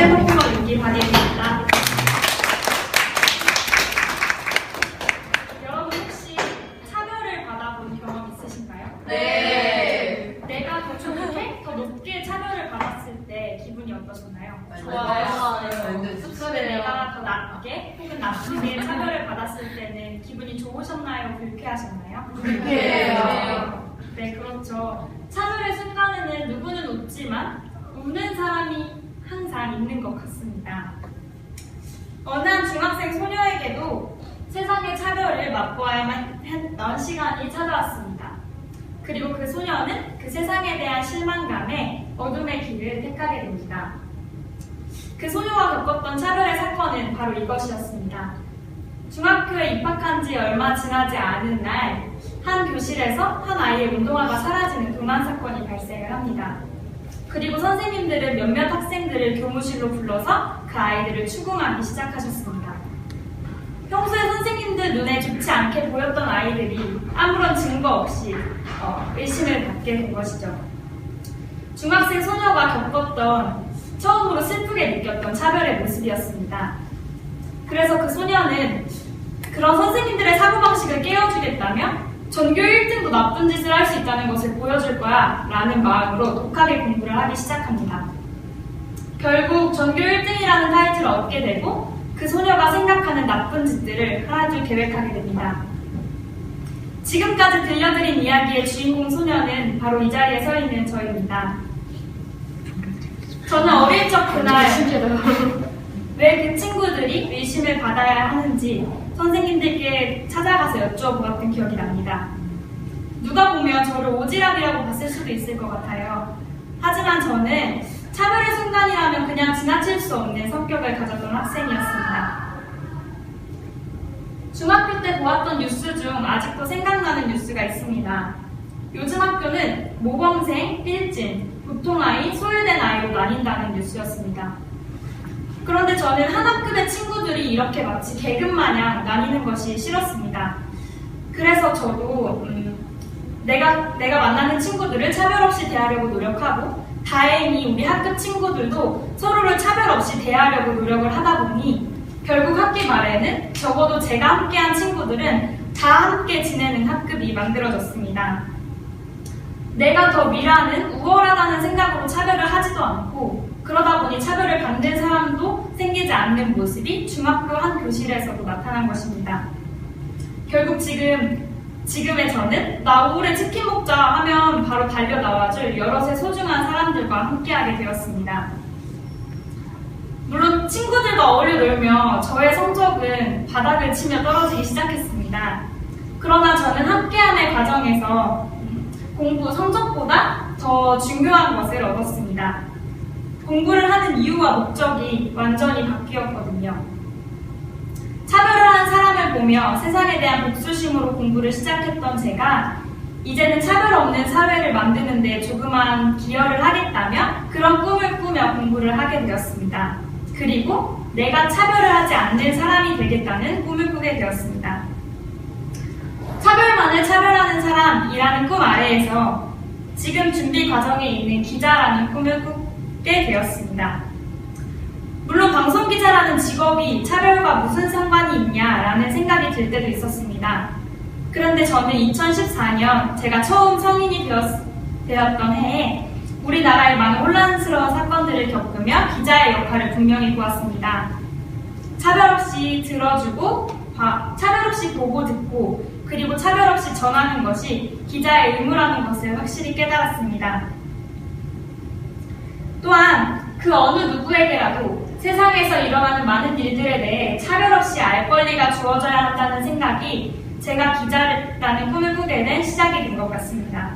최고봉을 인기받입니다. 여러분 혹시 차별을 받아본 경험 있으신가요? 네. 내가 더 좋게, 더 높게 차별을 받았을 때 기분이 어떠셨나요? 좋아요. 내가 더 낮게 혹은 나쁘게 차별을 받았을 때는 기분이 좋으셨나요? 불쾌하셨나요? 불쾌해요. 네, 그렇죠. 차별의 순간에는 누구는 웃지만 우는 사람이 항상 있는 것 같습니다. 어느 한 중학생 소녀에게도 세상의 차별을 맛보아야만 했던 시간이 찾아왔습니다. 그리고 그 소녀는 그 세상에 대한 실망감에 어둠의 길을 택하게 됩니다. 그 소녀가 겪었던 차별의 사건은 바로 이것이었습니다. 중학교에 입학한 지 얼마 지나지 않은 날, 한 교실에서 한 아이의 운동화가 사라지는 도난 사건이 발생을 합니다. 그리고 선생님들은 몇몇 학생들을 교무실로 불러서 그 아이들을 추궁하기 시작하셨습니다. 평소에 선생님들 눈에 좋지 않게 보였던 아이들이 아무런 증거 없이 의심을 받게 된 것이죠. 중학생 소녀가 겪었던 처음으로 슬프게 느꼈던 차별의 모습이었습니다. 그래서 그 소녀는 그런 선생님들의 사고방식을 깨워주겠다며 전교 1등도 나쁜 짓을 할 수 있다는 것을 보여줄 거야 라는 마음으로 독하게 공부를 하기 시작합니다. 결국 전교 1등이라는 타이틀을 얻게 되고 그 소녀가 생각하는 나쁜 짓들을 하나둘 계획하게 됩니다. 지금까지 들려드린 이야기의 주인공 소녀는 바로 이 자리에 서 있는 저입니다. 저는 어릴 적 그날 왜 그 친구들이 의심을 받아야 하는지 선생님들께 찾아가서 여쭈어보았던 기억이 납니다. 누가 보면 저를 오지랖이라고 봤을 수도 있을 것 같아요. 하지만 저는 차별의 순간이라면 그냥 지나칠 수 없는 성격을 가졌던 학생이었습니다. 중학교 때 보았던 뉴스 중 아직도 생각나는 뉴스가 있습니다. 요즘 학교는 모범생, 필진, 보통아이, 소외된 아이로 나뉜다는 뉴스였습니다. 그런데 저는 한 학급의 친구들이 이렇게 마치 계급 마냥 나뉘는 것이 싫었습니다. 그래서 저도 내가 만나는 친구들을 차별 없이 대하려고 노력하고 다행히 우리 학급 친구들도 서로를 차별 없이 대하려고 노력을 하다 보니 결국 학기 말에는 적어도 제가 함께한 친구들은 다 함께 지내는 학급이 만들어졌습니다. 내가 더 미라는 우월하다는 생각으로 차별을 하지도 않고 그러다 보니 차별을 받는 사람도 생기지 않는 모습이 중학교 한 교실에서도 나타난 것입니다. 결국 지금의 저는 나 우울해 치킨 먹자 하면 바로 달려 나와줄 여럿의 소중한 사람들과 함께하게 되었습니다. 물론 친구들과 어울려 놀며 저의 성적은 바닥을 치며 떨어지기 시작했습니다. 그러나 저는 함께함의 과정에서 공부 성적보다 더 중요한 것을 얻었습니다. 공부를 하는 이유와 목적이 완전히 바뀌었거든요. 차별을 하는 사람을 보며 세상에 대한 복수심으로 공부를 시작했던 제가 이제는 차별 없는 사회를 만드는 데 조그만 기여를 하겠다며 그런 꿈을 꾸며 공부를 하게 되었습니다. 그리고 내가 차별을 하지 않는 사람이 되겠다는 꿈을 꾸게 되었습니다. 차별만을 차별하는 사람이라는 꿈 아래에서 지금 준비 과정에 있는 기자라는 꿈을 꾸게 되었습니다. 물론 방송기자라는 직업이 차별과 무슨 상관이 있냐라는 생각이 들 때도 있었습니다. 그런데 저는 2014년 제가 처음 성인이 되었던 해에 우리나라의 많은 혼란스러운 사건들을 겪으며 기자의 역할을 분명히 보았습니다. 차별 없이 들어주고 차별 없이 보고 듣고 그리고 차별 없이 전하는 것이 기자의 의무라는 것을 확실히 깨달았습니다. 또한 그 어느 누구에게라도 세상에서 일어나는 많은 일들에 대해 차별 없이 알 권리가 주어져야 한다는 생각이 제가 기자라는 꿈을 꾸게 된 시작이 된 것 같습니다.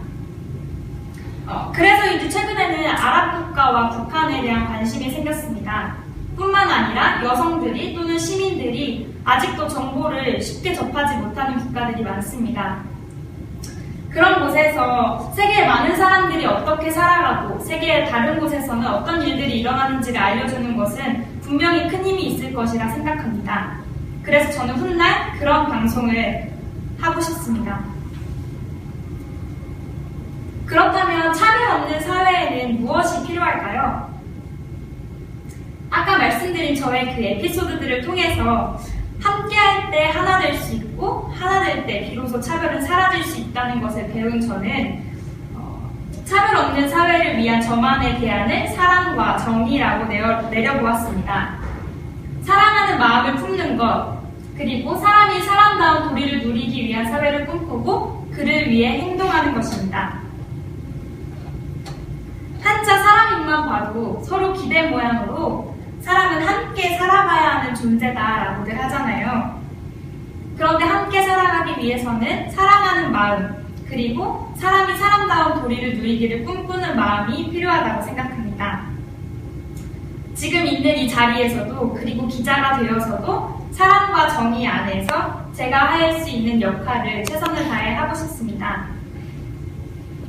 그래서인지 최근에는 아랍 국가와 북한에 대한 관심이 생겼습니다. 뿐만 아니라 여성들이 또는 시민들이 아직도 정보를 쉽게 접하지 못하는 국가들이 많습니다. 그런 곳에서 세계의 많은 사람들이 어떻게 살아가고 세계의 다른 곳에서는 어떤 일들이 일어나는지를 알려주는 것은 분명히 큰 힘이 있을 것이라 생각합니다. 그래서 저는 훗날 그런 방송을 하고 싶습니다. 그렇다면 차별 없는 사회에는 무엇이 필요할까요? 말씀드린 저의 그 에피소드들을 통해서 함께 할 때 하나 될 수 있고 하나 될 때 비로소 차별은 사라질 수 있다는 것을 배운 저는 차별 없는 사회를 위한 저만의 대안을 사랑과 정의라고 내려보았습니다. 사랑하는 마음을 품는 것, 그리고 사람이 사람다운 도리를 누리기 위한 사회를 꿈꾸고 그를 위해 행동하는 것입니다. 한자 사람인만 봐도 서로 기대 모양으로 사람은 함께 살아가야 하는 존재다라고들 하잖아요. 그런데 함께 살아가기 위해서는 사랑하는 마음, 그리고 사람이 사람다운 도리를 누리기를 꿈꾸는 마음이 필요하다고 생각합니다. 지금 있는 이 자리에서도, 그리고 기자가 되어서도 사랑과 정의 안에서 제가 할 수 있는 역할을 최선을 다해 하고 싶습니다.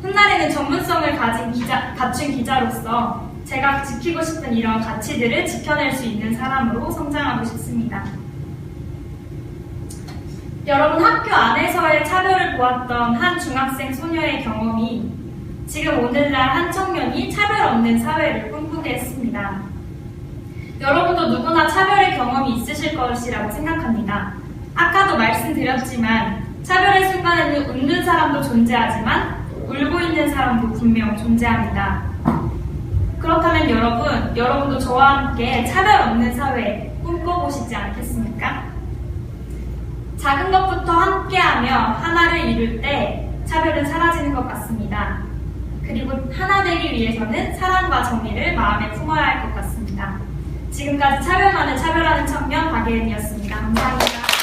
훗날에는 전문성을 갖춘 기자로서 제가 지키고 싶은 이런 가치들을 지켜낼 수 있는 사람으로 성장하고 싶습니다. 여러분, 학교 안에서의 차별을 보았던 한 중학생 소녀의 경험이 지금 오늘날 한 청년이 차별 없는 사회를 꿈꾸게 했습니다. 여러분도 누구나 차별의 경험이 있으실 것이라고 생각합니다. 아까도 말씀드렸지만 차별의 순간에는 웃는 사람도 존재하지만 울고 있는 사람도 분명 존재합니다. 그렇다면 여러분도 저와 함께 차별 없는 사회 꿈꿔보시지 않겠습니까? 작은 것부터 함께하며 하나를 이룰 때 차별은 사라지는 것 같습니다. 그리고 하나 되기 위해서는 사랑과 정의를 마음에 품어야 할 것 같습니다. 지금까지 차별만을 차별하는 청년 박예은이었습니다. 감사합니다.